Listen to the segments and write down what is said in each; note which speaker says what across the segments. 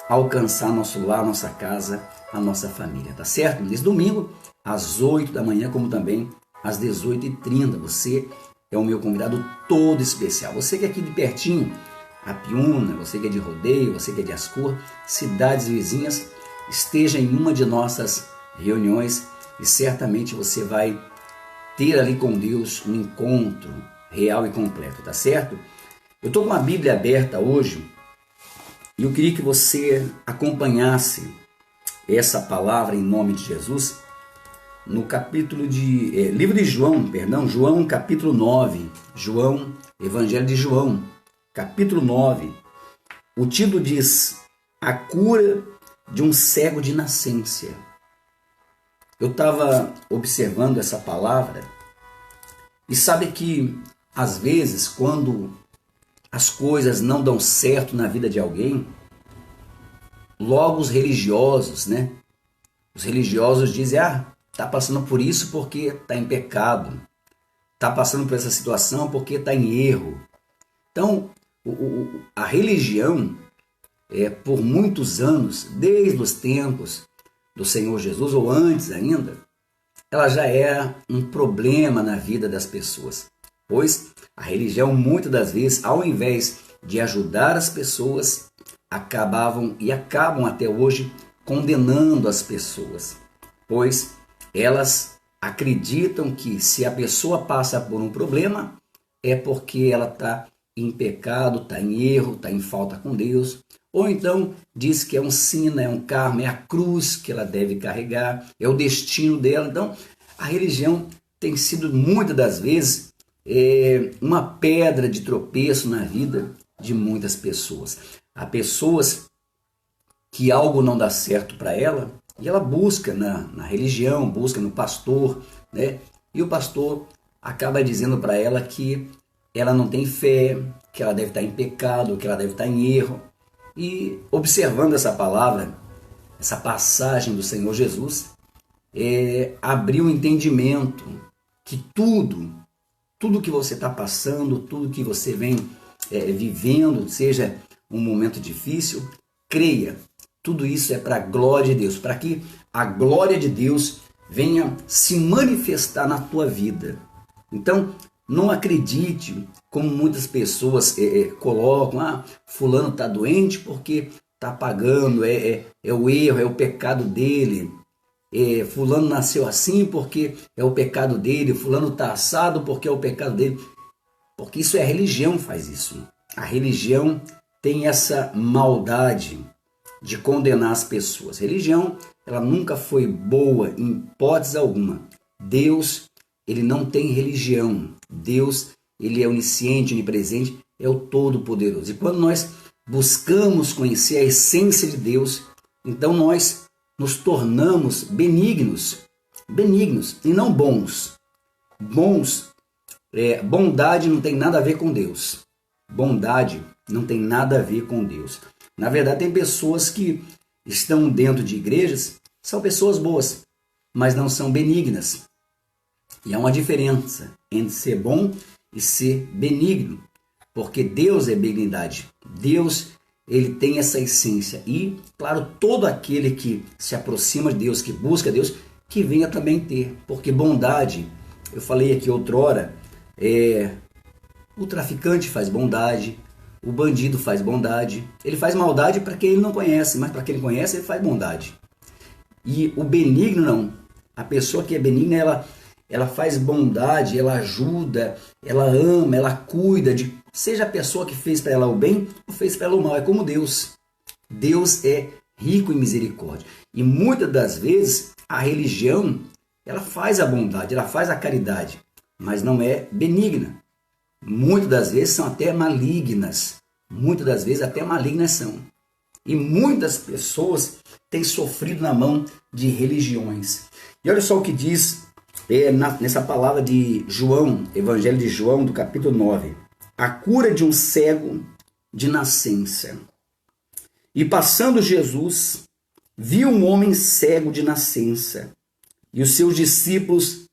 Speaker 1: alcançar nosso lar, nossa casa, a nossa família, tá certo? Nesse domingo, às 8 da manhã, como também às 18h30. Você é o meu convidado todo especial. Você que é aqui de pertinho, Apiúna, você que é de Rodeio, você que é de Ascur, cidades vizinhas, esteja em uma de nossas reuniões e certamente você vai ter ali com Deus um encontro real e completo, tá certo? Eu estou com a Bíblia aberta hoje e eu queria que você acompanhasse essa palavra em nome de Jesus no capítulo de livro de João, João capítulo 9, Evangelho de João, capítulo 9. O título diz: A cura de um cego de nascença. Eu estava observando essa palavra e sabe que às vezes quando as coisas não dão certo na vida de alguém, logo os religiosos, né? Os religiosos dizem: tá passando por isso porque tá em pecado, tá passando por essa situação porque tá em erro. Então, a religião, por muitos anos, desde os tempos do Senhor Jesus, ou antes ainda, ela já é um problema na vida das pessoas. Pois a religião, muitas das vezes, ao invés de ajudar as pessoas, acabam até hoje condenando as pessoas. Pois elas acreditam que se a pessoa passa por um problema, é porque ela está em pecado, está em erro, está em falta com Deus. Ou então diz que é um sina, é um karma, é a cruz que ela deve carregar, é o destino dela. Então, a religião tem sido muitas das vezes uma pedra de tropeço na vida de muitas pessoas. Há pessoas que algo não dá certo para ela e ela busca na religião, busca no pastor, né? E o pastor acaba dizendo para ela que ela não tem fé, que ela deve estar em pecado, que ela deve estar em erro. E observando essa palavra, essa passagem do Senhor Jesus, abriu o entendimento que tudo que você está passando, tudo que você vem vivendo, seja um momento difícil, creia, tudo isso é para a glória de Deus, para que a glória de Deus venha se manifestar na tua vida. Então, não acredite como muitas pessoas colocam: fulano está doente porque está pagando, é o erro, é o pecado dele. Fulano nasceu assim porque é o pecado dele, fulano está assado porque é o pecado dele. Porque isso é a religião, faz isso. A religião tem essa maldade de condenar as pessoas. A religião, ela nunca foi boa em hipótese alguma. Deus, ele não tem religião. Deus, ele é onisciente, onipresente, é o Todo-Poderoso. E quando nós buscamos conhecer a essência de Deus, então nós nos tornamos benignos e não bons. Bondade não tem nada a ver com Deus. Bondade não tem nada a ver com Deus. Na verdade, tem pessoas que estão dentro de igrejas, são pessoas boas, mas não são benignas. E há uma diferença entre ser bom e ser benigno, porque Deus é benignidade. Deus, ele tem essa essência. E, claro, todo aquele que se aproxima de Deus, que busca Deus, que venha também ter. Porque bondade, eu falei aqui outrora, o traficante faz bondade, o bandido faz bondade. Ele faz maldade para quem ele não conhece, mas para quem ele conhece, ele faz bondade. E o benigno não. A pessoa que é benigna, ela faz bondade, ela ajuda, ela ama, ela cuida de... Seja a pessoa que fez para ela o bem ou fez para ela o mal. É como Deus. Deus é rico em misericórdia. E muitas das vezes a religião, ela faz a bondade, ela faz a caridade, mas não é benigna. Muitas das vezes são até malignas. Muitas das vezes até malignas são. E muitas pessoas têm sofrido na mão de religiões. E olha só o que diz nessa palavra de João, Evangelho de João, do capítulo 9. A cura de um cego de nascença. E passando Jesus, viu um homem cego de nascença. E os seus discípulos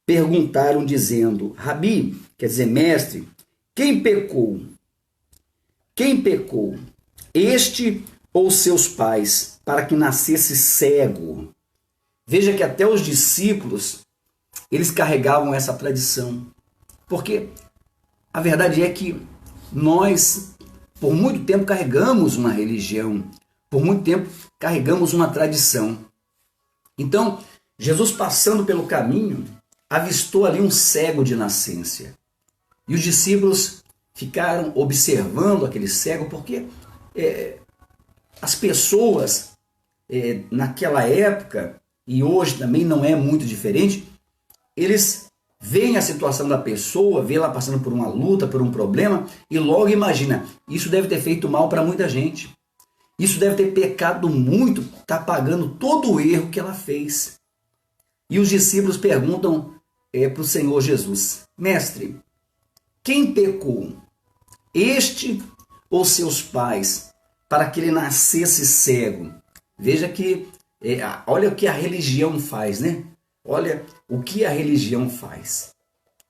Speaker 1: perguntaram, dizendo: Rabi, quer dizer, mestre, quem pecou? Quem pecou? Este ou seus pais para que nascesse cego? Veja que até os discípulos, eles carregavam essa tradição. Porque a verdade é que nós, por muito tempo, carregamos uma religião, por muito tempo, carregamos uma tradição. Então, Jesus, passando pelo caminho, avistou ali um cego de nascença. E os discípulos ficaram observando aquele cego, porque as pessoas naquela época, e hoje também não é muito diferente, eles veem a situação da pessoa, vê ela passando por uma luta, por um problema, e logo imagina, isso deve ter feito mal para muita gente. Isso deve ter pecado muito, está pagando todo o erro que ela fez. E os discípulos perguntam para o Senhor Jesus: Mestre, quem pecou? Este ou seus pais, para que ele nascesse cego? Veja que, olha o que a religião faz, né? Olha o que a religião faz.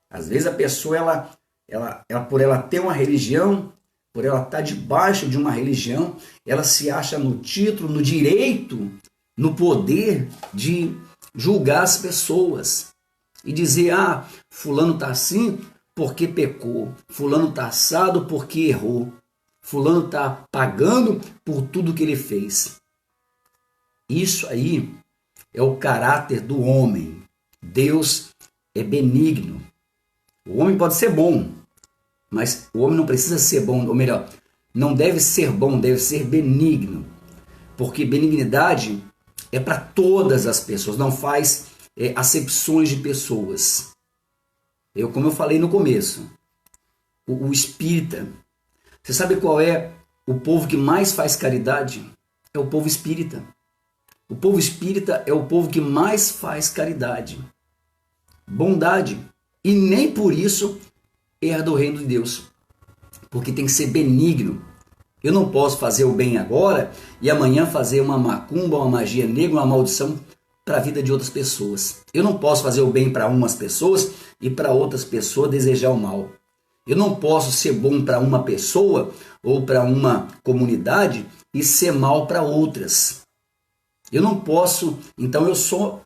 Speaker 1: Às vezes a pessoa, por ela ter uma religião, por ela estar debaixo de uma religião, ela se acha no título, no direito, no poder de julgar as pessoas. E dizer, fulano está assim porque pecou. Fulano está assado porque errou. Fulano está pagando por tudo que ele fez. Isso aí é o caráter do homem. Deus é benigno. O homem pode ser bom, mas o homem não precisa ser bom, ou melhor, não deve ser bom, deve ser benigno. Porque benignidade é para todas as pessoas, não faz acepções de pessoas. Como eu falei no começo, o espírita, você sabe qual é o povo que mais faz caridade? É o povo espírita. O povo espírita é o povo que mais faz caridade, bondade, e nem por isso herda o reino de Deus, porque tem que ser benigno. Eu não posso fazer o bem agora e amanhã fazer uma macumba, uma magia negra, uma maldição para a vida de outras pessoas. Eu não posso fazer o bem para umas pessoas e para outras pessoas desejar o mal. Eu não posso ser bom para uma pessoa ou para uma comunidade e ser mal para outras. Eu não posso, então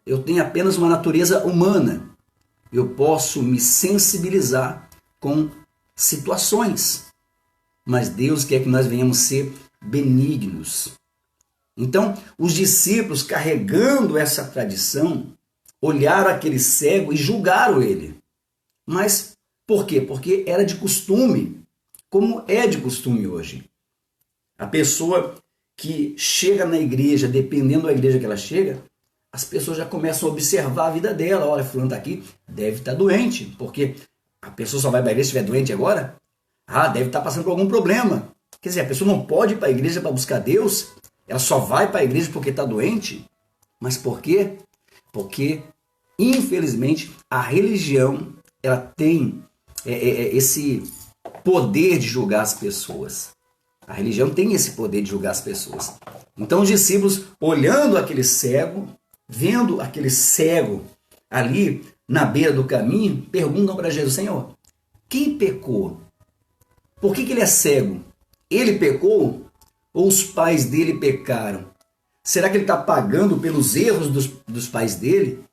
Speaker 1: eu tenho apenas uma natureza humana. Eu posso me sensibilizar com situações, mas Deus quer que nós venhamos ser benignos. Então, os discípulos, carregando essa tradição, olharam aquele cego e julgaram ele. Mas por quê? Porque era de costume, como é de costume hoje. A pessoa que chega na igreja, dependendo da igreja que ela chega, as pessoas já começam a observar a vida dela. Olha, fulano está aqui, deve estar doente, porque a pessoa só vai para a igreja se estiver doente agora? Deve estar passando por algum problema. Quer dizer, a pessoa não pode ir para a igreja para buscar Deus, ela só vai para a igreja porque está doente. Mas por quê? Porque, infelizmente, a religião ela tem esse poder de julgar as pessoas. A religião tem esse poder de julgar as pessoas. Então os discípulos, olhando aquele cego, vendo aquele cego ali na beira do caminho, perguntam para Jesus: Senhor, quem pecou? Por que ele é cego? Ele pecou ou os pais dele pecaram? Será que ele está pagando pelos erros dos pais dele?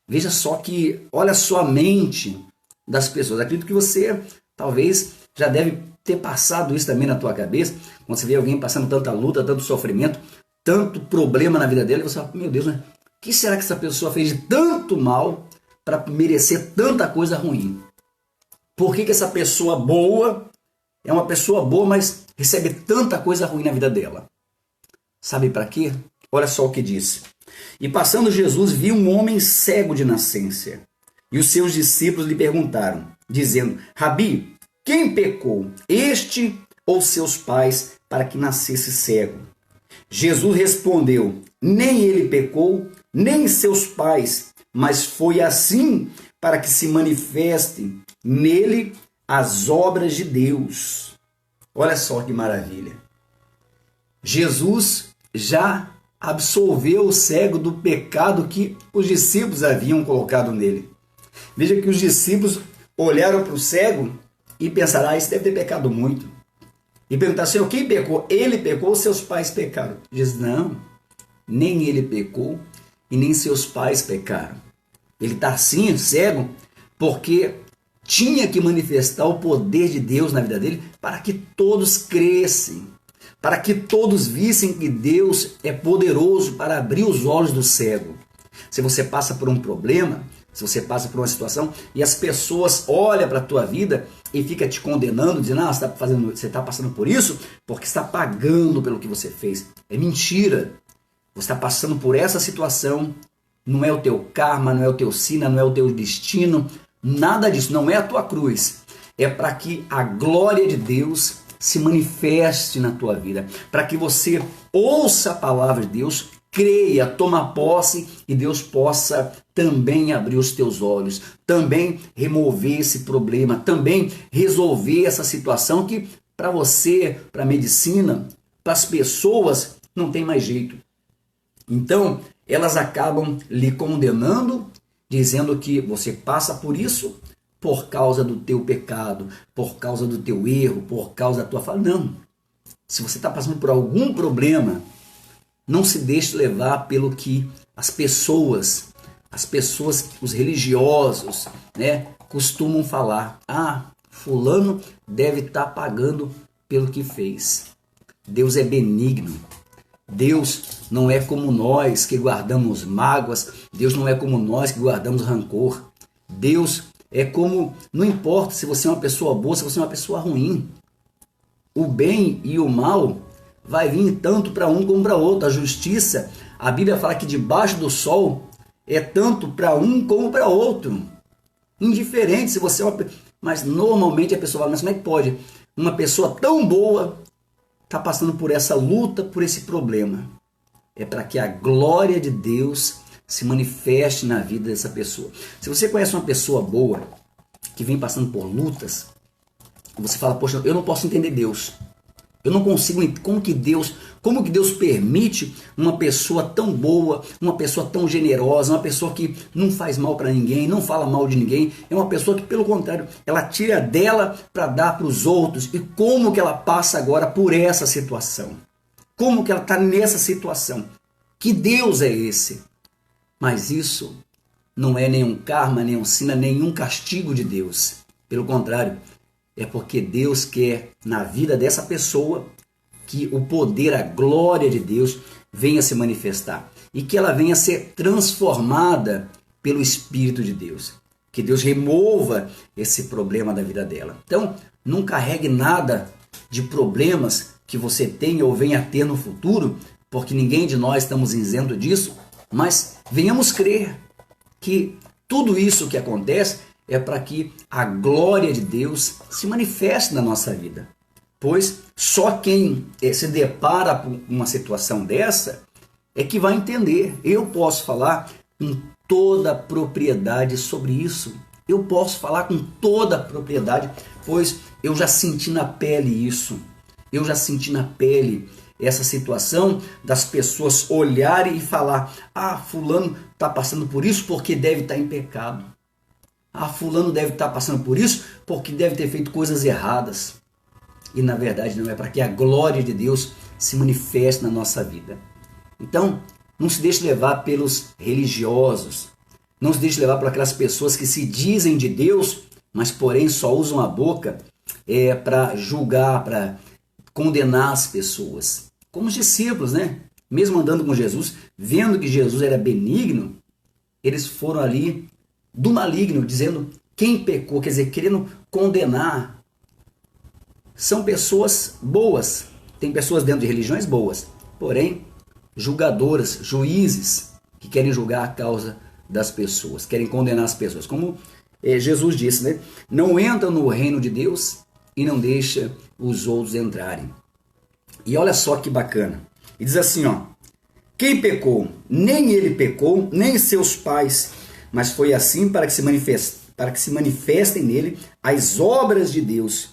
Speaker 1: Veja só que, olha só a mente das pessoas. Acredito que você talvez já deve ter passado isso também na tua cabeça, quando você vê alguém passando tanta luta, tanto sofrimento, tanto problema na vida dela, e você fala: meu Deus, né? O que será que essa pessoa fez de tanto mal para merecer tanta coisa ruim? Por que essa pessoa boa é uma pessoa boa, mas recebe tanta coisa ruim na vida dela? Sabe para quê? Olha só o que diz. E passando Jesus viu um homem cego de nascença. E os seus discípulos lhe perguntaram, dizendo: Rabi, quem pecou, este ou seus pais, para que nascesse cego? Jesus respondeu: nem ele pecou, nem seus pais, mas foi assim para que se manifestem nele as obras de Deus. Olha só que maravilha. Jesus já absolveu o cego do pecado que os discípulos haviam colocado nele. Veja que os discípulos olharam para o cego e pensaram: esse deve ter pecado muito. e perguntar, Senhor, quem pecou? Ele pecou ou seus pais pecaram? Jesus, não, nem ele pecou e nem seus pais pecaram. Ele está assim, cego, porque tinha que manifestar o poder de Deus na vida dele para que todos crescem, para que todos vissem que Deus é poderoso para abrir os olhos do cego. Se você passa por um problema, se você passa por uma situação e as pessoas olham para a tua vida e ficam te condenando, dizendo, você está passando por isso porque está pagando pelo que você fez. É mentira. Você está passando por essa situação, não é o teu karma, não é o teu sina, não é o teu destino, nada disso, não é a tua cruz. É para que a glória de Deus se manifeste na tua vida, para que você ouça a palavra de Deus, creia, toma posse e Deus possa também abrir os teus olhos, também remover esse problema, também resolver essa situação que para você, para a medicina, para as pessoas, não tem mais jeito. Então, elas acabam lhe condenando, dizendo que você passa por isso por causa do teu pecado, por causa do teu erro, por causa da tua falha. Não. Se você está passando por algum problema, não se deixe levar pelo que as pessoas, os religiosos, costumam falar. Fulano deve estar pagando pelo que fez. Deus é benigno. Deus não é como nós que guardamos mágoas. Deus não é como nós que guardamos rancor. Deus é como, não importa se você é uma pessoa boa, se você é uma pessoa ruim. O bem e o mal vai vir tanto para um como para outro. A justiça, a Bíblia fala que debaixo do sol é tanto para um como para outro. Indiferente se você é uma... Mas normalmente a pessoa fala, mas como é que pode uma pessoa tão boa está passando por essa luta, por esse problema? É para que a glória de Deus se manifeste na vida dessa pessoa. Se você conhece uma pessoa boa que vem passando por lutas, você fala, poxa, eu não posso entender Deus. Eu não consigo, como que Deus permite uma pessoa tão boa, uma pessoa tão generosa, uma pessoa que não faz mal para ninguém, não fala mal de ninguém, é uma pessoa que, pelo contrário, ela tira dela para dar para os outros. E como que ela passa agora por essa situação? Como que ela está nessa situação? Que Deus é esse? Mas isso não é nenhum karma, nenhum sina, nenhum castigo de Deus. Pelo contrário, é porque Deus quer na vida dessa pessoa que o poder, a glória de Deus venha se manifestar e que ela venha ser transformada pelo Espírito de Deus. Que Deus remova esse problema da vida dela. Então, não carregue nada de problemas que você tenha ou venha a ter no futuro, porque ninguém de nós estamos isento disso, mas venhamos crer que tudo isso que acontece é para que a glória de Deus se manifeste na nossa vida. Pois só quem se depara com uma situação dessa é que vai entender. Eu posso falar com toda a propriedade sobre isso. Eu posso falar com toda a propriedade, pois eu já senti na pele isso. Eu já senti na pele essa situação das pessoas olharem e falar, fulano está passando por isso porque deve estar em pecado. Fulano deve estar passando por isso porque deve ter feito coisas erradas. E na verdade não é, para que a glória de Deus se manifeste na nossa vida. Então, não se deixe levar pelos religiosos. Não se deixe levar por aquelas pessoas que se dizem de Deus, mas porém só usam a boca para julgar, para condenar as pessoas. Como os discípulos, mesmo andando com Jesus, vendo que Jesus era benigno, eles foram ali do maligno, dizendo quem pecou, quer dizer, querendo condenar. São pessoas boas, tem pessoas dentro de religiões boas, porém julgadoras, juízes que querem julgar a causa das pessoas, querem condenar as pessoas, como Jesus disse, não entra no reino de Deus e não deixa os outros entrarem. E olha só que bacana, e diz assim, quem pecou? Nem ele pecou, nem seus pais, mas foi assim para que se manifestem nele as obras de Deus.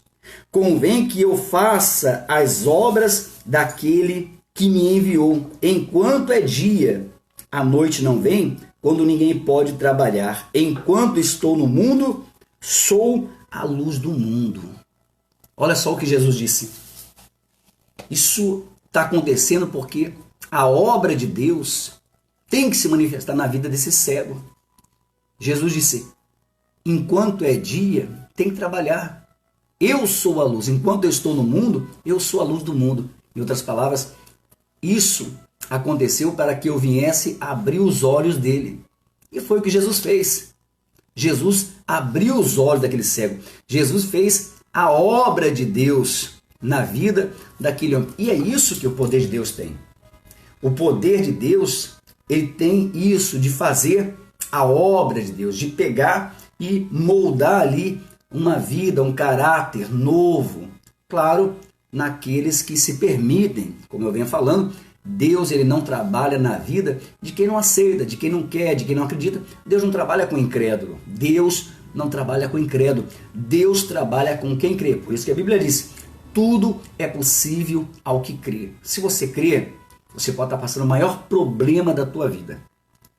Speaker 1: Convém que eu faça as obras daquele que me enviou. Enquanto é dia, a noite não vem, quando ninguém pode trabalhar. Enquanto estou no mundo, sou a luz do mundo. Olha só o que Jesus disse. Isso está acontecendo porque a obra de Deus tem que se manifestar na vida desse cego. Jesus disse, enquanto é dia, tem que trabalhar. Eu sou a luz. Enquanto eu estou no mundo, eu sou a luz do mundo. Em outras palavras, isso aconteceu para que eu viesse abrir os olhos dele. E foi o que Jesus fez. Jesus abriu os olhos daquele cego. Jesus fez a obra de Deus na vida daquele homem. E é isso que o poder de Deus tem. O poder de Deus, ele tem isso de fazer a obra de Deus, de pegar e moldar ali uma vida, um caráter novo. Claro, naqueles que se permitem, como eu venho falando, Deus ele não trabalha na vida de quem não aceita, de quem não quer, de quem não acredita. Deus não trabalha com incrédulo. Deus não trabalha com incrédulo. Deus trabalha com quem crê. Por isso que a Bíblia diz, tudo é possível ao que crê. Se você crê, você pode estar passando o maior problema da tua vida.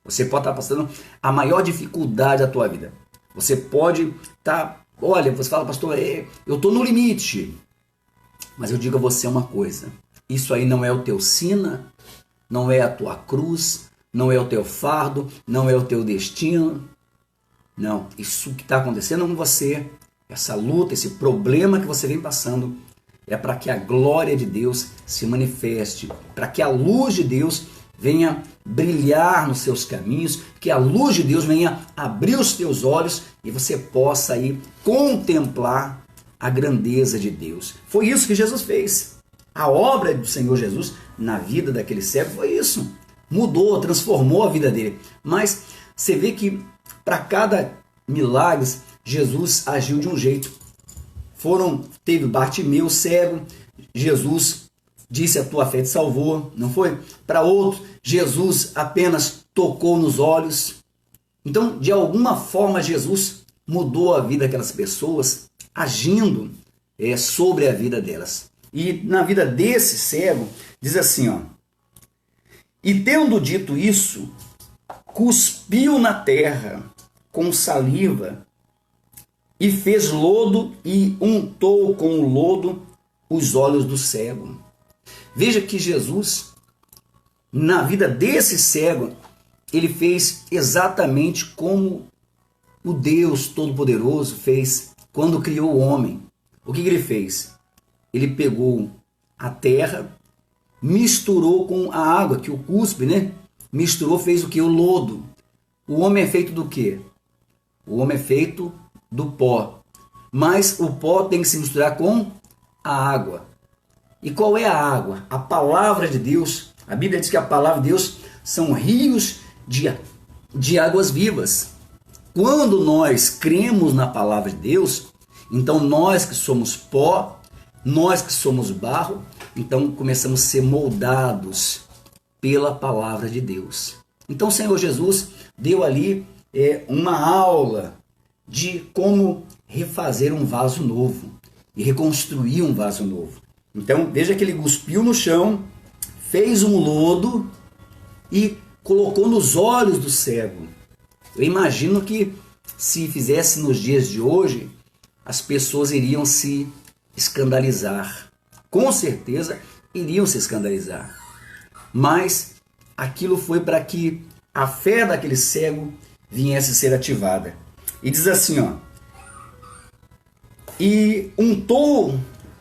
Speaker 1: Você pode estar passando a maior dificuldade da tua vida. Você pode estar, olha, você fala, pastor, eu estou no limite. Mas eu digo a você uma coisa, isso aí não é o teu sina, não é a tua cruz, não é o teu fardo, não é o teu destino. Não, isso que está acontecendo com você, essa luta, esse problema que você vem passando, é para que a glória de Deus se manifeste, para que a luz de Deus venha brilhar nos seus caminhos, que a luz de Deus venha abrir os teus olhos e você possa aí contemplar a grandeza de Deus. Foi isso que Jesus fez. A obra do Senhor Jesus na vida daquele cego foi isso. Mudou, transformou a vida dele. Mas você vê que para cada milagre, Jesus agiu de um jeito. Teve Bartimeu cego, Jesus disse a tua fé te salvou, não foi? Para outro, Jesus apenas tocou nos olhos. Então, de alguma forma, Jesus mudou a vida daquelas pessoas, agindo sobre a vida delas. E na vida desse cego, diz assim, ó, e tendo dito isso, cuspiu na terra com saliva e fez lodo e untou com o lodo os olhos do cego. Veja que Jesus, na vida desse cego, ele fez exatamente como o Deus Todo-Poderoso fez quando criou o homem. O que ele fez? Ele pegou a terra, misturou com a água, que o cuspe, né? Misturou, fez o que? O lodo. O homem é feito do quê? O homem é feito do pó. Mas o pó tem que se misturar com a água. E qual é a água? A palavra de Deus. A Bíblia diz que a palavra de Deus são rios de águas vivas. Quando nós cremos na palavra de Deus, então nós que somos pó, nós que somos barro, então começamos a ser moldados pela palavra de Deus. Então o Senhor Jesus deu ali uma aula de como refazer um vaso novo e reconstruir um vaso novo. Então veja que ele cuspiu no chão, fez um lodo e colocou nos olhos do cego. Eu imagino que se fizesse nos dias de hoje, as pessoas iriam se escandalizar. Com certeza iriam se escandalizar. Mas aquilo foi para que a fé daquele cego viesse a ser ativada. E diz assim, ó, e untou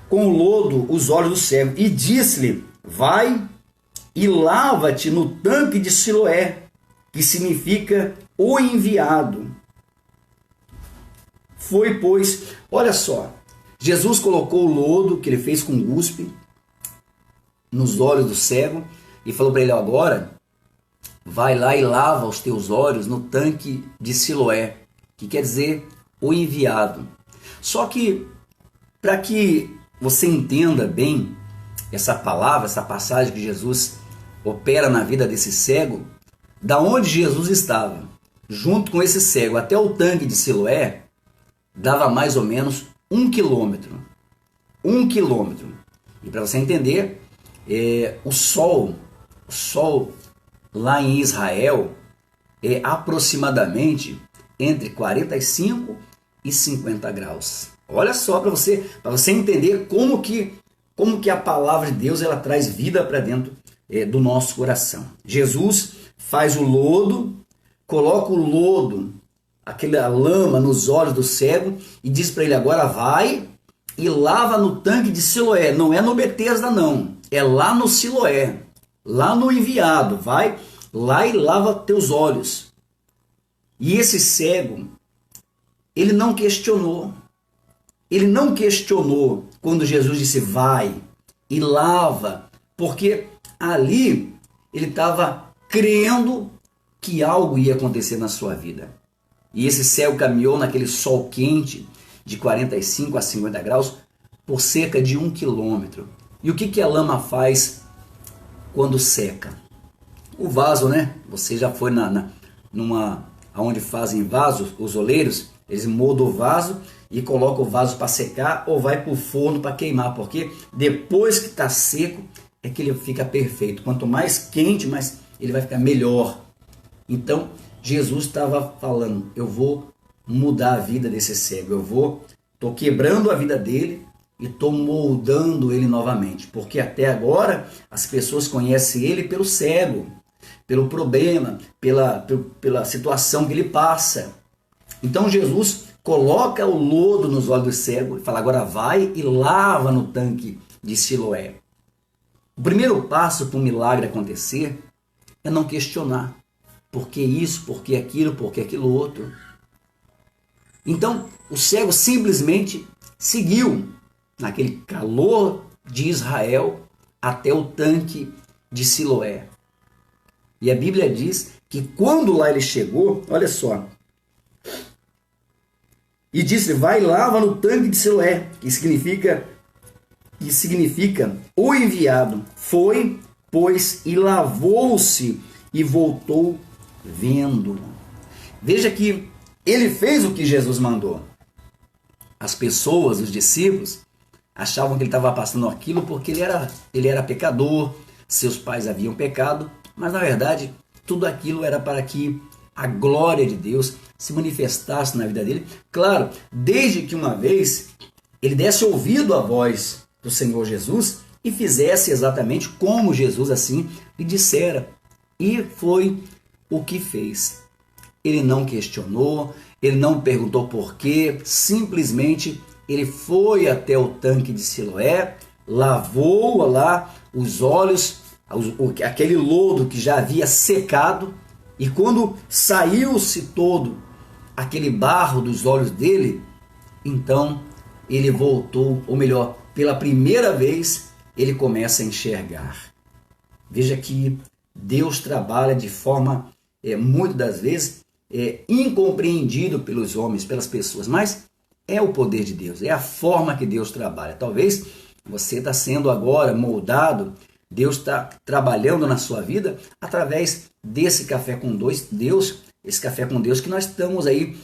Speaker 1: com o lodo os olhos do cego e disse-lhe, vai e lava-te no tanque de Siloé, que significa o enviado. Foi, pois, olha só, Jesus colocou o lodo que ele fez com cuspe nos olhos do cego e falou para ele, agora vai lá e lava os teus olhos no tanque de Siloé, que quer dizer o enviado. Só que, para que você entenda bem essa palavra, essa passagem que Jesus opera na vida desse cego, da onde Jesus estava, junto com esse cego, até o tanque de Siloé, dava mais ou menos 1 quilômetro. 1 quilômetro. E para você entender, o sol lá em Israel é aproximadamente entre 45 e 50 graus. Olha só para você entender como como que a palavra de Deus ela traz vida para dentro do nosso coração. Jesus faz o lodo, coloca o lodo, aquela lama nos olhos do cego e diz para ele: agora vai e lava no tanque de Siloé. Não é no Betesda não, é lá no Siloé, lá no enviado. Vai lá e lava teus olhos. E esse cego, ele não questionou. Ele não questionou quando Jesus disse: vai e lava, porque ali ele estava crendo que algo ia acontecer na sua vida. E esse cego caminhou naquele sol quente de 45 a 50 graus por cerca de 1 quilômetro. E o que a lama faz quando seca? O vaso, né? Você já foi onde fazem vasos, os oleiros, eles moldam o vaso e colocam o vaso para secar ou vai para o forno para queimar, porque depois que está seco é que ele fica perfeito. Quanto mais quente, mais ele vai ficar melhor. Então, Jesus estava falando: eu vou mudar a vida desse cego, estou quebrando a vida dele e estou moldando ele novamente, porque até agora as pessoas conhecem ele pelo cego, pelo problema, pela situação que ele passa. Então Jesus coloca o lodo nos olhos do cego e fala: agora vai e lava no tanque de Siloé. O primeiro passo para um milagre acontecer é não questionar. Por que isso, por que aquilo outro? Então, o cego simplesmente seguiu naquele calor de Israel até o tanque de Siloé. E a Bíblia diz que quando lá ele chegou, olha só, e disse: vai e lava no tanque de Siloé, que significa o enviado. Foi, pois, e lavou-se e voltou vendo. Veja que ele fez o que Jesus mandou. As pessoas, os discípulos, achavam que ele estava passando aquilo porque ele era pecador, seus pais haviam pecado, mas na verdade tudo aquilo era para que a glória de Deus se manifestasse na vida dele. Claro, desde que uma vez ele desse ouvido à voz do Senhor Jesus e fizesse exatamente como Jesus assim lhe dissera. E foi o que fez. Ele não questionou, ele não perguntou por quê, simplesmente ele foi até o tanque de Siloé, lavou lá os olhos, aquele lodo que já havia secado, e quando saiu-se todo aquele barro dos olhos dele, então ele voltou, ou melhor, pela primeira vez ele começa a enxergar. Veja que Deus trabalha de forma, muitas das vezes, incompreendido pelos homens, pelas pessoas, mas é o poder de Deus, é a forma que Deus trabalha. Talvez você está sendo agora moldado, Deus está trabalhando na sua vida através desse Café com Deus, esse Café com Deus que nós estamos aí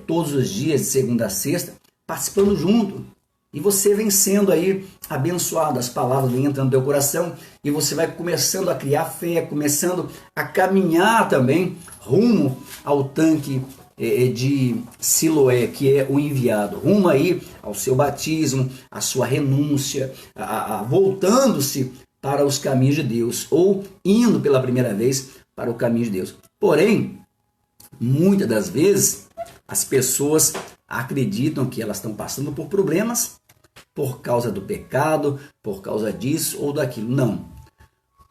Speaker 1: todos os dias, de segunda a sexta, participando junto. E você vem sendo aí abençoado, as palavras vêm entrando no teu coração e você vai começando a criar fé, começando a caminhar também rumo ao tanque de Siloé, que é o enviado, rumo aí ao seu batismo, à sua renúncia, voltando-se para os caminhos de Deus, ou indo pela primeira vez para o caminho de Deus. Porém, muitas das vezes, as pessoas acreditam que elas estão passando por problemas por causa do pecado, por causa disso ou daquilo. Não.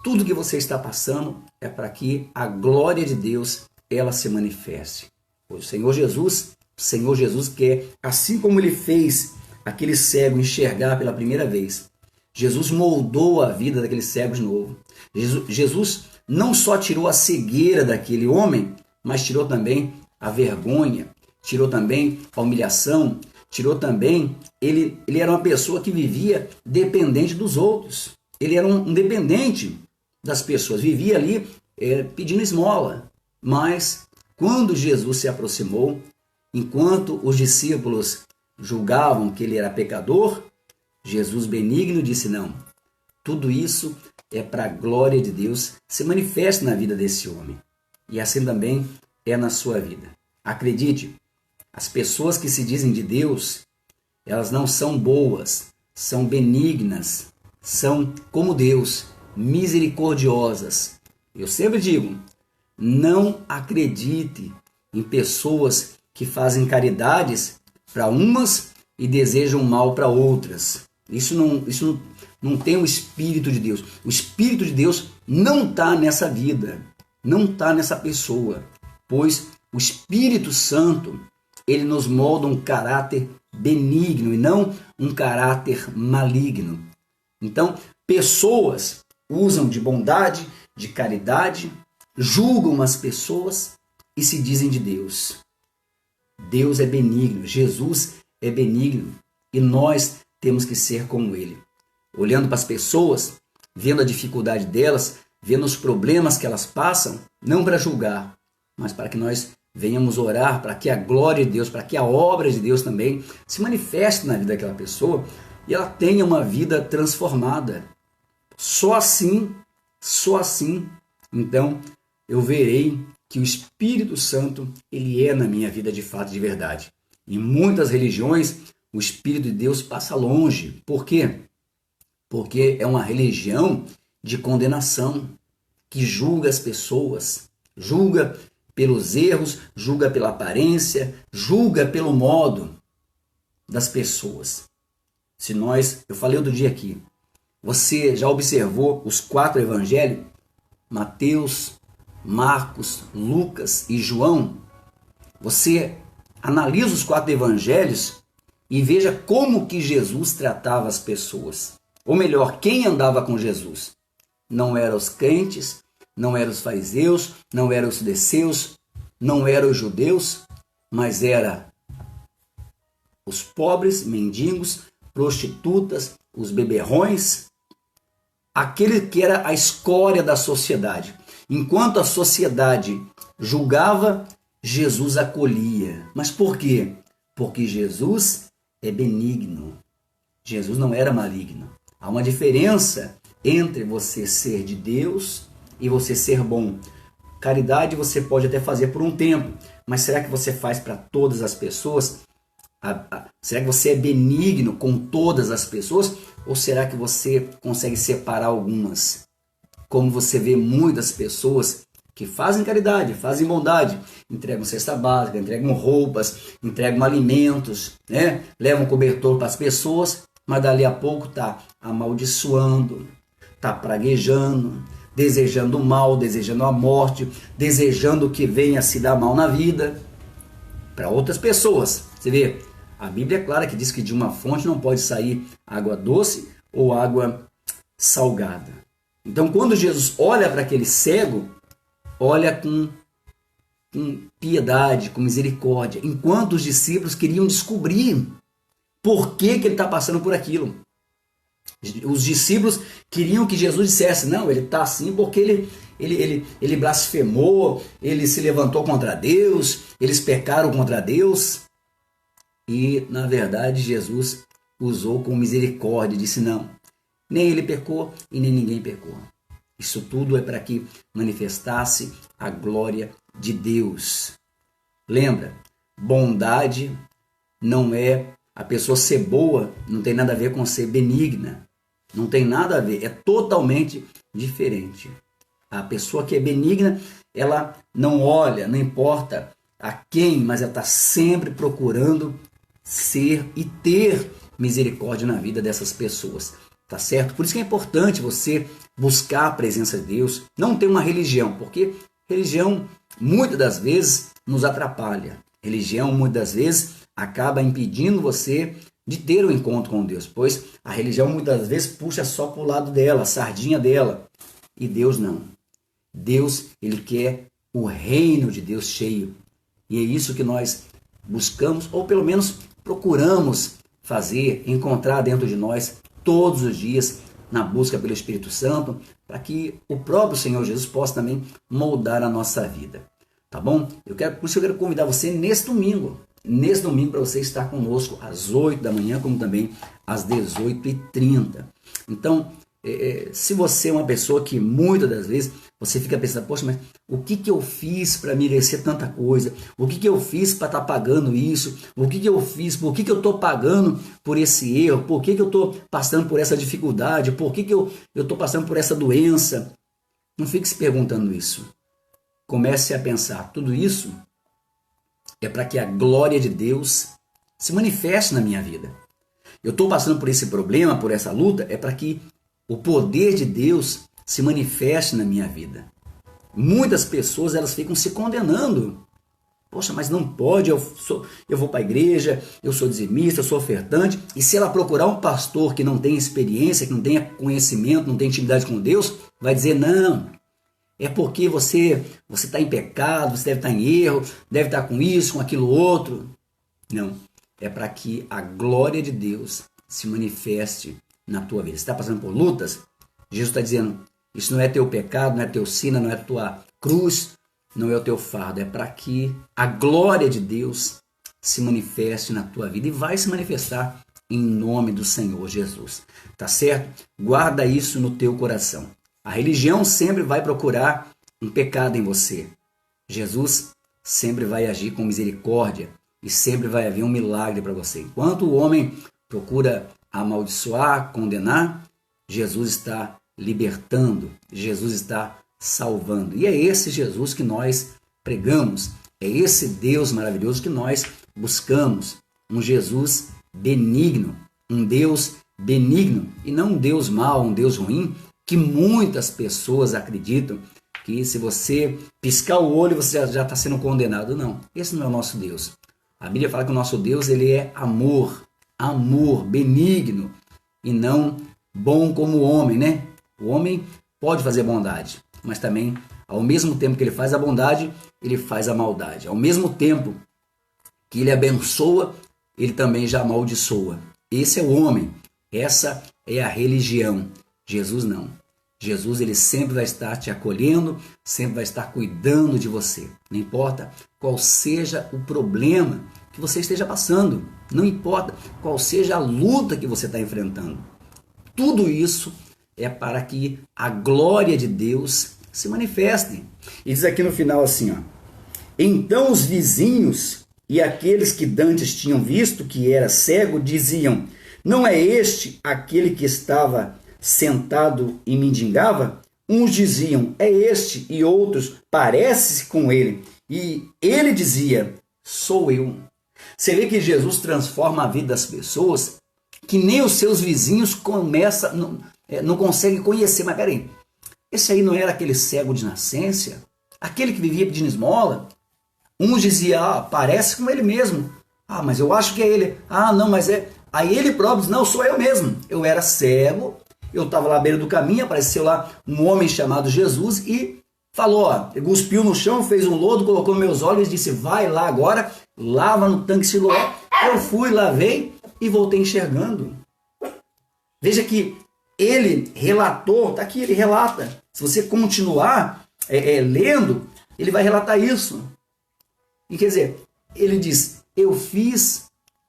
Speaker 1: Tudo que você está passando é para que a glória de Deus ela se manifeste. O Senhor Jesus quer, assim como ele fez aquele cego enxergar pela primeira vez, Jesus moldou a vida daquele cego de novo. Jesus não só tirou a cegueira daquele homem, mas tirou também a vergonha, tirou também a humilhação, tirou também, ele era uma pessoa que vivia dependente dos outros. Ele era um dependente das pessoas, vivia ali pedindo esmola. Mas quando Jesus se aproximou, enquanto os discípulos julgavam que ele era pecador, Jesus benigno disse: não, tudo isso é para a glória de Deus se manifesta na vida desse homem. E assim também é na sua vida. Acredite, as pessoas que se dizem de Deus, elas não são boas, são benignas, são como Deus, misericordiosas. Eu sempre digo, não acredite em pessoas que fazem caridades para umas e desejam mal para outras. Isso não tem o Espírito de Deus. O Espírito de Deus não está nessa vida, não está nessa pessoa, pois o Espírito Santo, ele nos molda um caráter benigno e não um caráter maligno. Então, pessoas usam de bondade, de caridade, julgam as pessoas e se dizem de Deus. Deus é benigno, Jesus é benigno e nós temos que ser como Ele. Olhando para as pessoas, vendo a dificuldade delas, vendo os problemas que elas passam, não para julgar, mas para que nós venhamos orar, para que a glória de Deus, para que a obra de Deus também se manifeste na vida daquela pessoa e ela tenha uma vida transformada. Só assim, então, eu verei que o Espírito Santo, ele é na minha vida de fato, de verdade. Em muitas religiões, o Espírito de Deus passa longe. Por quê? Porque é uma religião de condenação, que julga as pessoas, julga pelos erros, julga pela aparência, julga pelo modo das pessoas. Eu falei outro dia aqui, você já observou os 4 evangelhos? Mateus, Marcos, Lucas e João? Você analisa os 4 evangelhos e veja como que Jesus tratava as pessoas. Ou melhor, quem andava com Jesus? Não eram os crentes, não eram os fariseus, não eram os saduceus, não eram os judeus, mas eram os pobres, mendigos, prostitutas, os beberrões, aquele que era a escória da sociedade. Enquanto a sociedade julgava, Jesus acolhia. Mas por quê? Porque Jesus é benigno. Jesus não era maligno. Há uma diferença entre você ser de Deus e você ser bom. Caridade você pode até fazer por um tempo, mas será que você faz para todas as pessoas? Será que você é benigno com todas as pessoas? Ou será que você consegue separar algumas? Como você vê muitas pessoas que fazem caridade, fazem bondade, entregam cesta básica, entregam roupas, entregam alimentos, né? Levam cobertor para as pessoas, mas dali a pouco está amaldiçoando, está praguejando, desejando o mal, desejando a morte, desejando que venha se dar mal na vida para outras pessoas. Você vê, a Bíblia é clara que diz que de uma fonte não pode sair água doce ou água salgada. Então, quando Jesus olha para aquele cego, olha com piedade, com misericórdia, enquanto os discípulos queriam descobrir por que ele está passando por aquilo. Os discípulos queriam que Jesus dissesse, não, ele está assim porque ele blasfemou, ele se levantou contra Deus, eles pecaram contra Deus. E, na verdade, Jesus usou com misericórdia, disse não, nem ele pecou e nem ninguém pecou. Isso tudo é para que manifestasse a glória de Deus. Lembra, bondade não é a pessoa ser boa, não tem nada a ver com ser benigna. Não tem nada a ver, é totalmente diferente. A pessoa que é benigna, ela não olha, não importa a quem, mas ela está sempre procurando ser e ter misericórdia na vida dessas pessoas. Tá certo? Por isso que é importante você buscar a presença de Deus, não ter uma religião, porque religião muitas das vezes nos atrapalha. Religião muitas das vezes acaba impedindo você de ter um encontro com Deus, pois a religião muitas vezes puxa só para o lado dela, a sardinha dela, e Deus não. Deus, ele quer o reino de Deus cheio, e é isso que nós buscamos, ou pelo menos procuramos fazer, encontrar dentro de nós todos os dias, na busca pelo Espírito Santo, para que o próprio Senhor Jesus possa também moldar a nossa vida. Tá bom? Por isso eu quero convidar você nesse domingo para você estar conosco às 8 da manhã, como também às 18h30. Então, se você é uma pessoa que muitas das vezes você fica pensando, poxa, mas o que que eu fiz para merecer tanta coisa? O que que eu fiz para estar pagando isso? O que que eu fiz? Por que que eu estou pagando por esse erro? Por que que eu estou passando por essa dificuldade? Por que que eu estou passando por essa doença? Não fique se perguntando isso. Comece a pensar, tudo isso é para que a glória de Deus se manifeste na minha vida. Eu estou passando por esse problema, por essa luta, é para que o poder de Deus se manifeste na minha vida. Muitas pessoas elas ficam se condenando. Poxa, mas não pode, eu vou para a igreja, eu sou dizimista, eu sou ofertante. E se ela procurar um pastor que não tem experiência, que não tenha conhecimento, não tem intimidade com Deus, vai dizer, não, é porque você está em pecado, você deve estar em erro, deve estar com isso, com aquilo outro. Não, é para que a glória de Deus se manifeste na tua vida. Você está passando por lutas? Jesus está dizendo, isso não é teu pecado, não é teu sina, não é tua cruz, não é o teu fardo. É para que a glória de Deus se manifeste na tua vida e vai se manifestar em nome do Senhor Jesus. Tá certo? Guarda isso no teu coração. A religião sempre vai procurar um pecado em você. Jesus sempre vai agir com misericórdia e sempre vai haver um milagre para você. Enquanto o homem procura amaldiçoar, condenar, Jesus está libertando, Jesus está salvando. E é esse Jesus que nós pregamos, é esse Deus maravilhoso que nós buscamos. Um Jesus benigno, um Deus benigno e não um Deus mau, um Deus ruim, que muitas pessoas acreditam que se você piscar o olho você já está sendo condenado. Não, esse não é o nosso Deus. A Bíblia fala que o nosso Deus ele é amor, benigno e não bom como o homem, né? O homem pode fazer bondade, mas também, ao mesmo tempo que ele faz a bondade, ele faz a maldade. Ao mesmo tempo que ele abençoa, ele também já amaldiçoa. Esse é o homem, essa é a religião. Jesus não. Jesus ele sempre vai estar te acolhendo, sempre vai estar cuidando de você. Não importa qual seja o problema que você esteja passando, não importa qual seja a luta que você está enfrentando. Tudo isso é para que a glória de Deus se manifeste. E diz aqui no final assim, ó, então os vizinhos e aqueles que dantes tinham visto que era cego diziam, não é este aquele que estava sentado e mendigava? Uns diziam, é este, e outros, parece-se com ele. E ele dizia, sou eu. Você vê que Jesus transforma a vida das pessoas que nem os seus vizinhos não conseguem conhecer. Mas peraí, esse aí não era aquele cego de nascença? Aquele que vivia pedindo esmola? Uns diziam, parece com ele mesmo. Mas eu acho que é ele. Não, mas é... Aí ele próprio diz, não, sou eu mesmo. Eu era cego, eu estava lá à beira do caminho, apareceu lá um homem chamado Jesus e falou, cuspiu no chão, fez um lodo, colocou meus olhos e disse, vai lá agora, lava no tanque Siloé. Eu fui, lavei e voltei enxergando. Veja que ele relatou, tá aqui, ele relata. Se você continuar lendo, ele vai relatar isso. E quer dizer, ele diz, eu fiz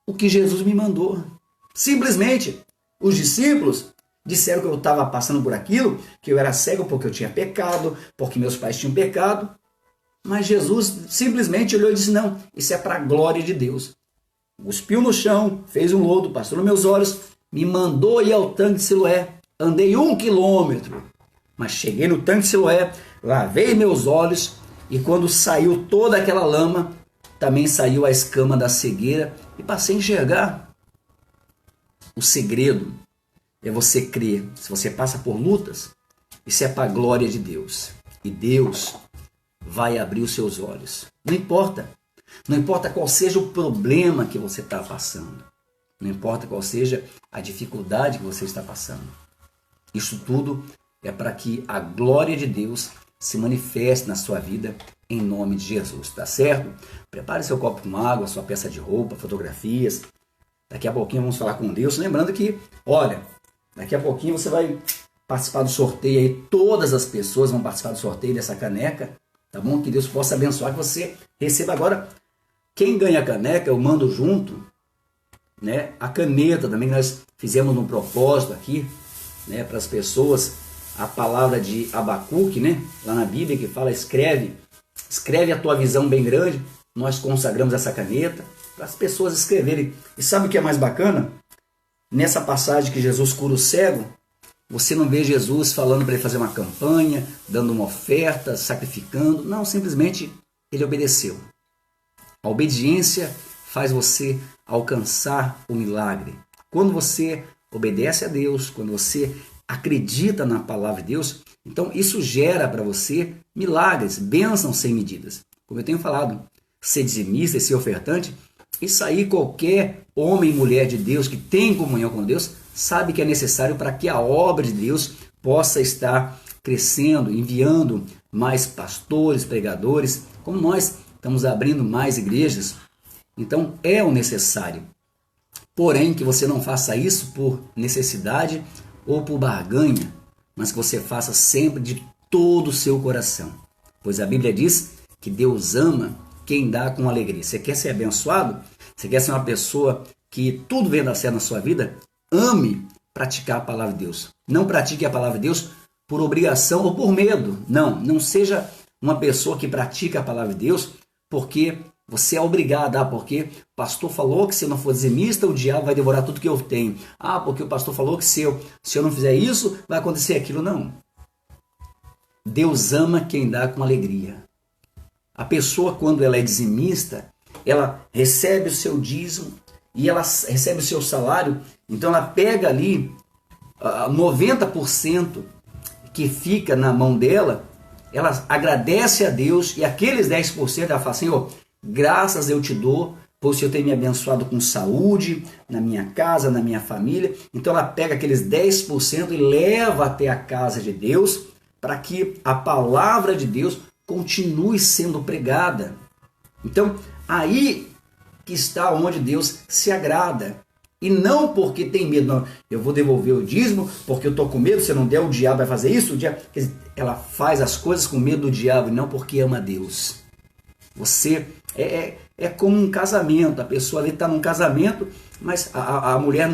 Speaker 1: o que Jesus me mandou. Simplesmente, os discípulos disseram que eu estava passando por aquilo, que eu era cego porque eu tinha pecado, porque meus pais tinham pecado. Mas Jesus simplesmente olhou e disse, não, isso é para a glória de Deus. Cuspiu no chão, fez um lodo, passou nos meus olhos, me mandou ir ao tanque de Siloé. Andei 1 quilômetro, mas cheguei no tanque de Siloé, lavei meus olhos e quando saiu toda aquela lama, também saiu a escama da cegueira e passei a enxergar. O segredo é você crer. Se você passa por lutas, isso é para a glória de Deus. E Deus vai abrir os seus olhos. Não importa. Não importa qual seja o problema que você está passando. Não importa qual seja a dificuldade que você está passando. Isso tudo é para que a glória de Deus se manifeste na sua vida em nome de Jesus, tá certo? Prepare seu copo com água, sua peça de roupa, fotografias. Daqui a pouquinho vamos falar com Deus. Lembrando que, olha, daqui a pouquinho você vai participar do sorteio aí. Todas as pessoas vão participar do sorteio dessa caneca, tá bom? Que Deus possa abençoar, que você receba agora. Quem ganha a caneca, eu mando junto, né? A caneta também que nós fizemos no propósito aqui. né, para as pessoas a palavra de Abacuque, né, lá na Bíblia, que fala: escreve a tua visão bem grande. Nós consagramos essa caneta para as pessoas escreverem. E sabe o que é mais bacana? Nessa passagem que Jesus cura o cego, você não vê Jesus falando para ele fazer uma campanha, dando uma oferta, sacrificando. Não, simplesmente ele obedeceu. A obediência faz você alcançar o milagre. Quando você obedece a Deus, quando você acredita na palavra de Deus, então isso gera para você milagres, bênçãos sem medidas. Como eu tenho falado, ser dizimista e ser ofertante, isso aí qualquer homem e mulher de Deus que tem comunhão com Deus sabe que é necessário para que a obra de Deus possa estar crescendo, enviando mais pastores, pregadores, como nós estamos abrindo mais igrejas. Então é o necessário. Porém, que você não faça isso por necessidade ou por barganha, mas que você faça sempre de todo o seu coração. Pois a Bíblia diz que Deus ama quem dá com alegria. Você quer ser abençoado? Você quer ser uma pessoa que tudo vem dar certo na sua vida? Ame praticar a palavra de Deus. Não pratique a palavra de Deus por obrigação ou por medo. Não seja uma pessoa que pratica a palavra de Deus porque você é obrigado, porque o pastor falou que se eu não for dizimista, o diabo vai devorar tudo que eu tenho. Porque o pastor falou que se eu não fizer isso, vai acontecer aquilo. Não. Deus ama quem dá com alegria. A pessoa, quando ela é dizimista, ela recebe o seu dízimo e ela recebe o seu salário, então ela pega ali 90% que fica na mão dela, ela agradece a Deus e aqueles 10% ela fala: Senhor, graças eu te dou, por o Senhor ter me abençoado com saúde, na minha casa, na minha família. Então ela pega aqueles 10% e leva até a casa de Deus para que a palavra de Deus continue sendo pregada. Então aí que está onde Deus se agrada. E não porque tem medo, não. Eu vou devolver o dízimo porque eu estou com medo, se eu não der o diabo vai fazer isso. Quer dizer, ela faz as coisas com medo do diabo e não porque ama Deus. Você é como um casamento. A pessoa ali está num casamento, mas a mulher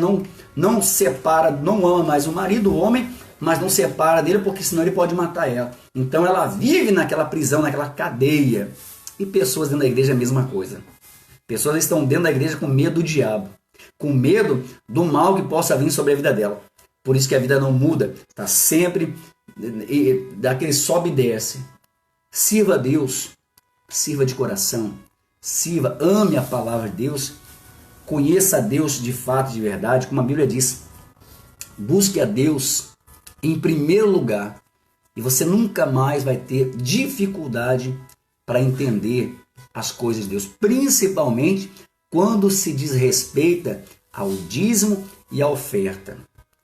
Speaker 1: não separa, não ama mais o marido, o homem, mas não separa dele porque senão ele pode matar ela. Então ela vive naquela prisão, naquela cadeia. E pessoas dentro da igreja é a mesma coisa. Pessoas estão dentro da igreja com medo do diabo, com medo do mal que possa vir sobre a vida dela. Por isso que a vida não muda, está sempre daquele sobe e desce. Sirva a Deus, sirva de coração, sirva, ame a palavra de Deus, conheça a Deus de fato, de verdade, como a Bíblia diz. Busque a Deus em primeiro lugar e você nunca mais vai ter dificuldade para entender as coisas de Deus, principalmente quando se diz respeita ao dízimo e à oferta.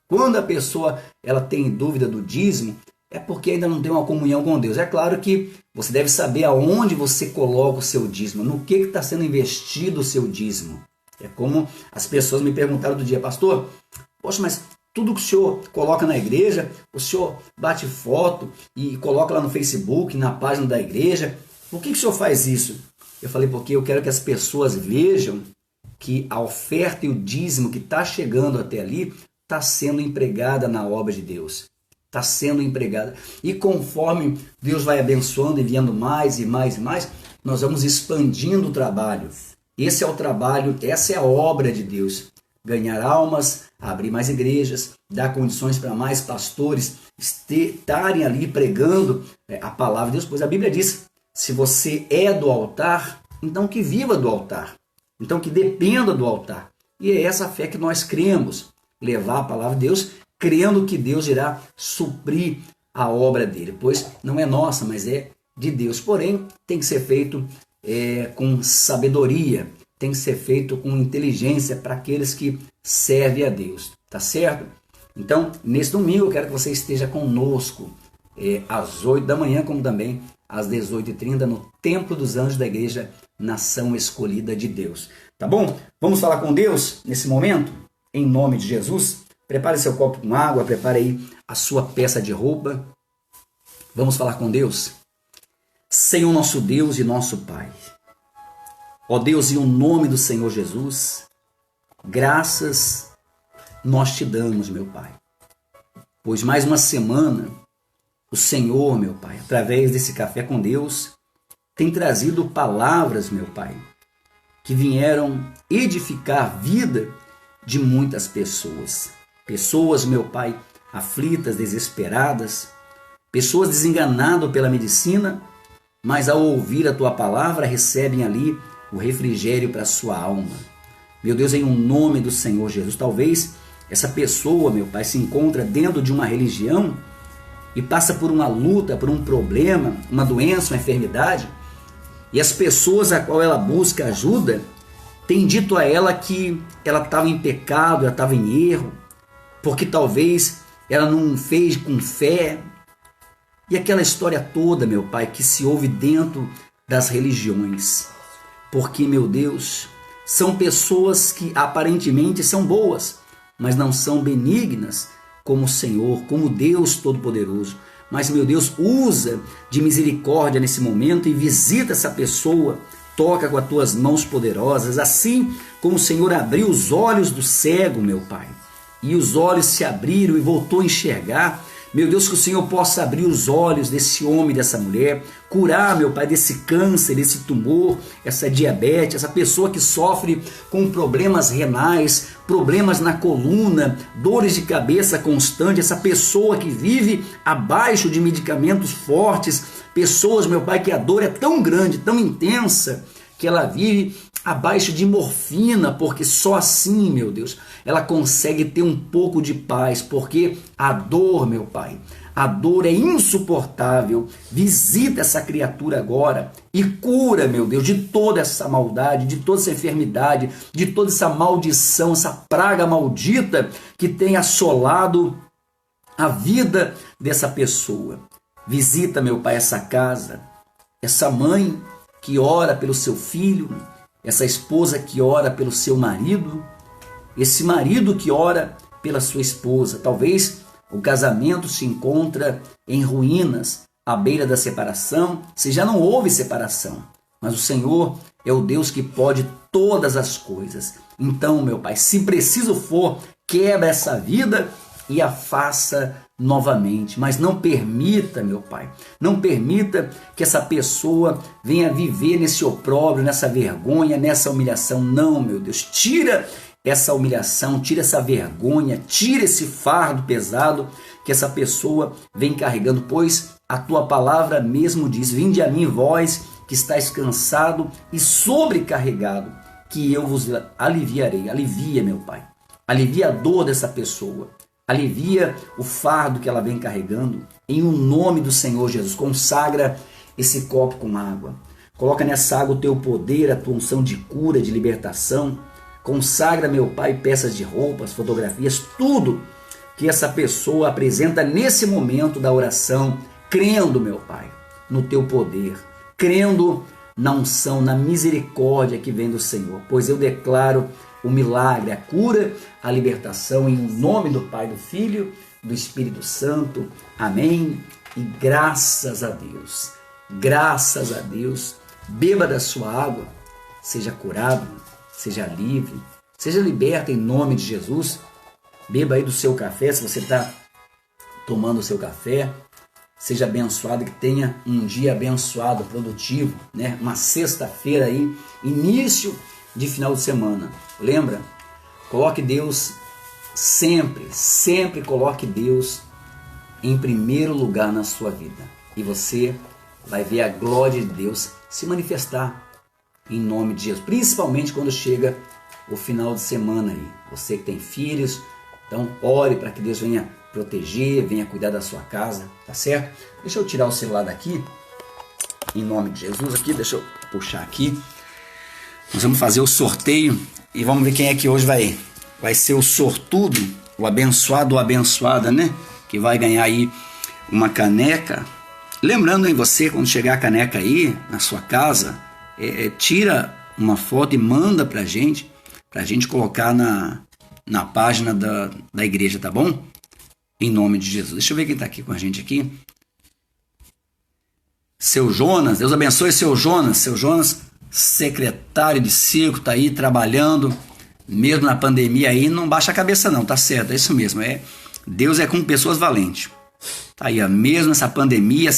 Speaker 1: Quando a pessoa ela tem dúvida do dízimo, é porque ainda não tem uma comunhão com Deus. É claro que você deve saber aonde você coloca o seu dízimo, no que está sendo investido o seu dízimo. É como as pessoas me perguntaram do dia: pastor, poxa, mas tudo que o senhor coloca na igreja, o senhor bate foto e coloca lá no Facebook, na página da igreja, por que o senhor faz isso? Eu falei: porque eu quero que as pessoas vejam que a oferta e o dízimo que está chegando até ali está sendo empregada na obra de Deus. Está sendo empregada. E conforme Deus vai abençoando, enviando mais e mais e mais, nós vamos expandindo o trabalho. Esse é o trabalho, essa é a obra de Deus. Ganhar almas, abrir mais igrejas, dar condições para mais pastores estarem ali pregando a palavra de Deus. Pois a Bíblia diz: se você é do altar, então que viva do altar. Então que dependa do altar. E é essa fé que nós cremos. Levar a palavra de Deus, crendo que Deus irá suprir a obra dele. Pois não é nossa, mas é de Deus. Porém, tem que ser feito com sabedoria. Tem que ser feito com inteligência para aqueles que servem a Deus. Tá certo? Então, nesse domingo, eu quero que você esteja conosco às 8 da manhã, como também às 18h30, no Templo dos Anjos da Igreja Nação Escolhida de Deus. Tá bom? Vamos falar com Deus nesse momento? Em nome de Jesus. Prepare seu copo com água, prepare aí a sua peça de roupa. Vamos falar com Deus? Senhor nosso Deus e nosso Pai. Ó Deus, em o nome do Senhor Jesus, graças nós te damos, meu Pai. pois mais uma semana o Senhor, meu Pai, através desse Café com Deus, tem trazido palavras, meu Pai, que vieram edificar a vida de muitas pessoas. Pessoas, meu Pai, aflitas, desesperadas, pessoas desenganadas pela medicina, mas ao ouvir a Tua palavra recebem ali o refrigério para a sua alma. Meu Deus, em nome do Senhor Jesus, talvez essa pessoa, meu Pai, se encontra dentro de uma religião e passa por uma luta, por um problema, uma doença, uma enfermidade, e as pessoas a qual ela busca ajuda têm dito a ela que ela estava em pecado, ela estava em erro, porque talvez ela não fez com fé. E aquela história toda, meu Pai, que se ouve dentro das religiões. Porque, meu Deus, são pessoas que aparentemente são boas, mas não são benignas como o Senhor, como Deus Todo-Poderoso. Mas, meu Deus, usa de misericórdia nesse momento e visita essa pessoa, toca com as tuas mãos poderosas, assim como o Senhor abriu os olhos do cego, meu Pai, e os olhos se abriram e voltou a enxergar. Meu Deus, que o Senhor possa abrir os olhos desse homem, dessa mulher, curar, meu Pai, desse câncer, desse tumor, essa diabetes, essa pessoa que sofre com problemas renais, problemas na coluna, dores de cabeça constante, essa pessoa que vive abaixo de medicamentos fortes, pessoas, meu Pai, que a dor é tão grande, tão intensa, que ela vive abaixo de morfina, porque só assim, meu Deus, ela consegue ter um pouco de paz, porque a dor, meu Pai, a dor é insuportável. Visita essa criatura agora e cura, meu Deus, de toda essa maldade, de toda essa enfermidade, de toda essa maldição, essa praga maldita que tem assolado a vida dessa pessoa. Visita, meu Pai, essa casa, essa mãe que ora pelo seu filho, essa esposa que ora pelo seu marido, esse marido que ora pela sua esposa. Talvez o casamento se encontra em ruínas, à beira da separação, se já não houve separação. Mas o Senhor é o Deus que pode todas as coisas. Então, meu Pai, se preciso for, quebra essa vida e a faça novamente, mas não permita, meu Pai, não permita que essa pessoa venha viver nesse opróbrio, nessa vergonha, nessa humilhação. Não, meu Deus, tira essa humilhação, tira essa vergonha, tira esse fardo pesado que essa pessoa vem carregando, pois a tua palavra mesmo diz: vinde a mim, vós que estáis cansado e sobrecarregado, que eu vos aliviarei. Alivia, meu Pai, alivia a dor dessa pessoa, alivia o fardo que ela vem carregando. Em o nome do Senhor Jesus, consagra esse copo com água. Coloca nessa água o teu poder, a tua unção de cura, de libertação. Consagra, meu Pai, peças de roupas, fotografias, tudo que essa pessoa apresenta nesse momento da oração, crendo, meu Pai, no teu poder, crendo na unção, na misericórdia que vem do Senhor. Pois eu declaro o milagre, a cura, a libertação, em nome do Pai, do Filho, do Espírito Santo. Amém. E graças a Deus, graças a Deus, beba da sua água, seja curado, seja livre, seja liberto em nome de Jesus. Beba aí do seu café, se você está tomando o seu café, seja abençoado, que tenha um dia abençoado, produtivo, né? Uma sexta-feira aí, início de final de semana. Lembra? Coloque Deus sempre coloque Deus em primeiro lugar na sua vida. E você vai ver a glória de Deus se manifestar em nome de Jesus. Principalmente quando chega o final de semana aí. Você que tem filhos, então ore para que Deus venha proteger, venha cuidar da sua casa, tá certo? Deixa eu tirar o celular daqui, em nome de Jesus aqui, deixa eu puxar aqui. Nós vamos fazer o sorteio e vamos ver quem é que hoje vai ser o sortudo, o abençoado ou abençoada, né? Que vai ganhar aí uma caneca. Lembrando em você, quando chegar a caneca aí na sua casa, tira uma foto e manda pra gente colocar na página da igreja, tá bom? Em nome de Jesus. Deixa eu ver quem tá aqui com a gente aqui. Seu Jonas, Deus abençoe seu Jonas, secretário de circo, tá aí trabalhando, mesmo na pandemia aí, não baixa a cabeça não, tá certo, é isso mesmo, Deus é com pessoas valentes. Tá aí, mesmo essa pandemia,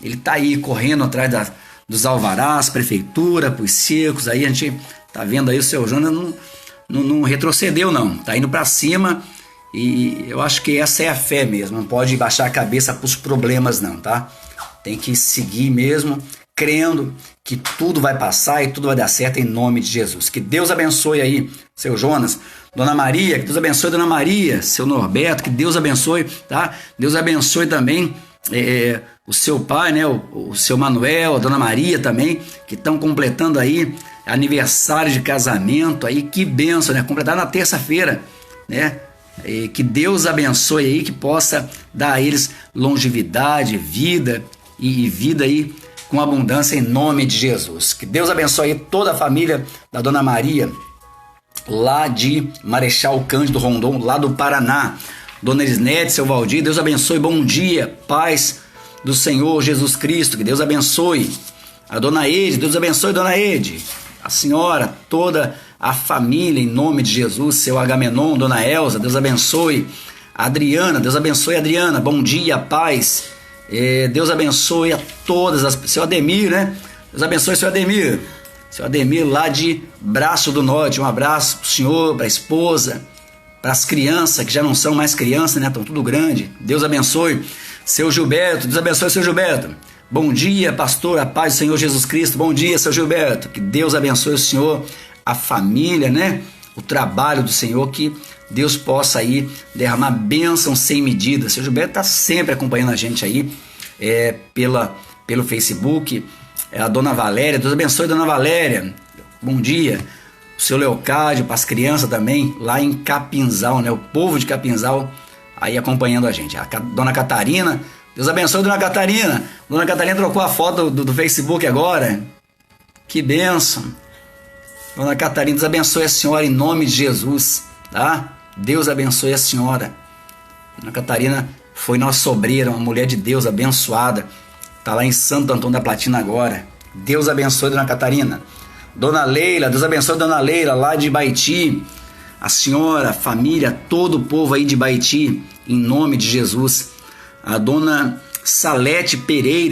Speaker 1: ele tá aí correndo atrás dos alvarás, prefeitura, pros circos. Aí a gente tá vendo aí o seu Jonas não retrocedeu não, tá indo para cima. E eu acho que essa é a fé mesmo, não pode baixar a cabeça para os problemas não, tá? Tem que seguir mesmo, crendo que tudo vai passar e tudo vai dar certo em nome de Jesus. Que Deus abençoe aí, seu Jonas, Dona Maria, que Deus abençoe Dona Maria, seu Norberto, que Deus abençoe, tá? Deus abençoe também o seu pai, né? O seu Manuel, a Dona Maria também, que estão completando aí aniversário de casamento aí, que bênção, né? Completar na terça-feira, né? E que Deus abençoe aí, que possa dar a eles longevidade, vida e vida aí com abundância em nome de Jesus. Que Deus abençoe aí toda a família da Dona Maria, lá de Marechal Cândido Rondon, lá do Paraná. Dona Elisnete, seu Valdir, Deus abençoe, bom dia, paz do Senhor Jesus Cristo, que Deus abençoe. A Dona Ede, Deus abençoe, Dona Ede. A senhora, toda a família, em nome de Jesus, seu Agamenon, Dona Elza, Deus abençoe. A Adriana, Deus abençoe, Adriana, bom dia, paz. Deus abençoe a todas as... Seu Ademir, né? Deus abençoe, seu Ademir. Seu Ademir, lá de Braço do Norte, um abraço pro senhor, pra esposa, para as crianças, que já não são mais crianças, né? Estão tudo grande. Deus abençoe. Seu Gilberto, Deus abençoe, seu Gilberto. Bom dia, pastor, a paz do Senhor Jesus Cristo. Bom dia, seu Gilberto. Que Deus abençoe o senhor, a família, né? O trabalho do Senhor, que Deus possa aí derramar bênção sem medida. Seu Gilberto está sempre acompanhando a gente aí pelo Facebook. A Dona Valéria, Deus abençoe, Dona Valéria. Bom dia. O seu Leocádio, para as crianças também, lá em Capinzal, né? O povo de Capinzal aí acompanhando a gente. A Dona Catarina, Deus abençoe, Dona Catarina. Dona Catarina trocou a foto do Facebook agora. Que bênção. Dona Catarina, Deus abençoe a senhora em nome de Jesus, tá? Deus abençoe a senhora. Dona Catarina foi nossa obreira, uma mulher de Deus abençoada. Tá lá em Santo Antônio da Platina agora. Deus abençoe, Dona Catarina. Dona Leila, Deus abençoe, Dona Leila, lá de Baiti. A senhora, a família, todo o povo aí de Baiti, em nome de Jesus. A Dona Salete Pereira,